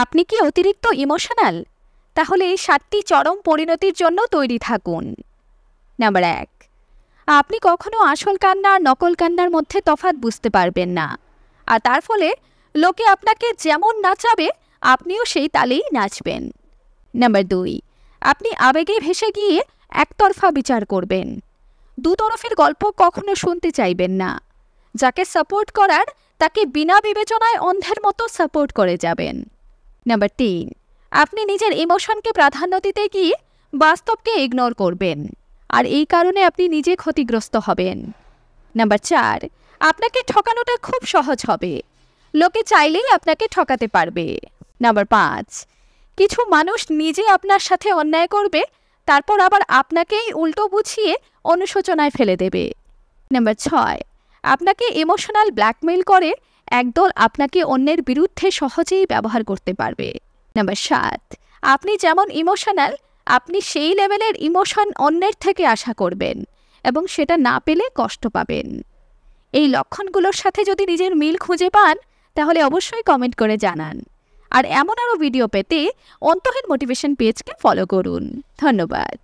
আপনি কি অতিরিক্ত ইমোশনাল? তাহলে এই 7টি চরম পরিণতির জন্য তৈরি থাকুন। নাম্বার 1, আপনি কখনো আসল কান্না আর নকল কান্নার মধ্যে তফাৎ বুঝতে পারবেন না, আর তার ফলে লোকে আপনাকে যেমন নাচাবে আপনিও সেই তালেই নাচবেন। নাম্বার 2, আপনি আবেগে ভেসে গিয়ে একতরফা বিচার করবেন। দুতরফের গল্প কখনো শুনতে চাইবেন না। যাকে সাপোর্ট করার তাকে বিনা বিবেচনায় অন্ধের মতো সাপোর্ট করে যাবেন। নাম্বার 3, আপনি নিজের ইমোশনকে প্রাধান্য দিতে গিয়ে বাস্তবকে ইগনোর করবেন, আর এই কারণে আপনি নিজে ক্ষতিগ্রস্ত হবেন। নাম্বার 4, আপনাকে ঠকানোটা খুব সহজ হবে। লোকে চাইলেই আপনাকে ঠকাতে পারবে। নাম্বার 5, কিছু মানুষ নিজে আপনার সাথে অন্যায় করবে, তারপর আবার আপনাকেই উল্টো বুঝিয়ে অনুশোচনায় ফেলে দেবে। নাম্বার 6, আপনাকে ইমোশনাল ব্ল্যাকমেইল করে একদল আপনাকে অন্যের বিরুদ্ধে সহজেই ব্যবহার করতে পারবে। নাম্বার 7, আপনি যেমন ইমোশনাল আপনি সেই লেভেলের ইমোশন অন্যের থেকে আশা করবেন এবং সেটা না পেলে কষ্ট পাবেন। এই লক্ষণগুলোর সাথে যদি নিজের মিল খুঁজে পান তাহলে অবশ্যই কমেন্ট করে জানান। আর এমন আরও ভিডিও পেতে অন্তহীন মোটিভেশন পেজকে ফলো করুন। ধন্যবাদ।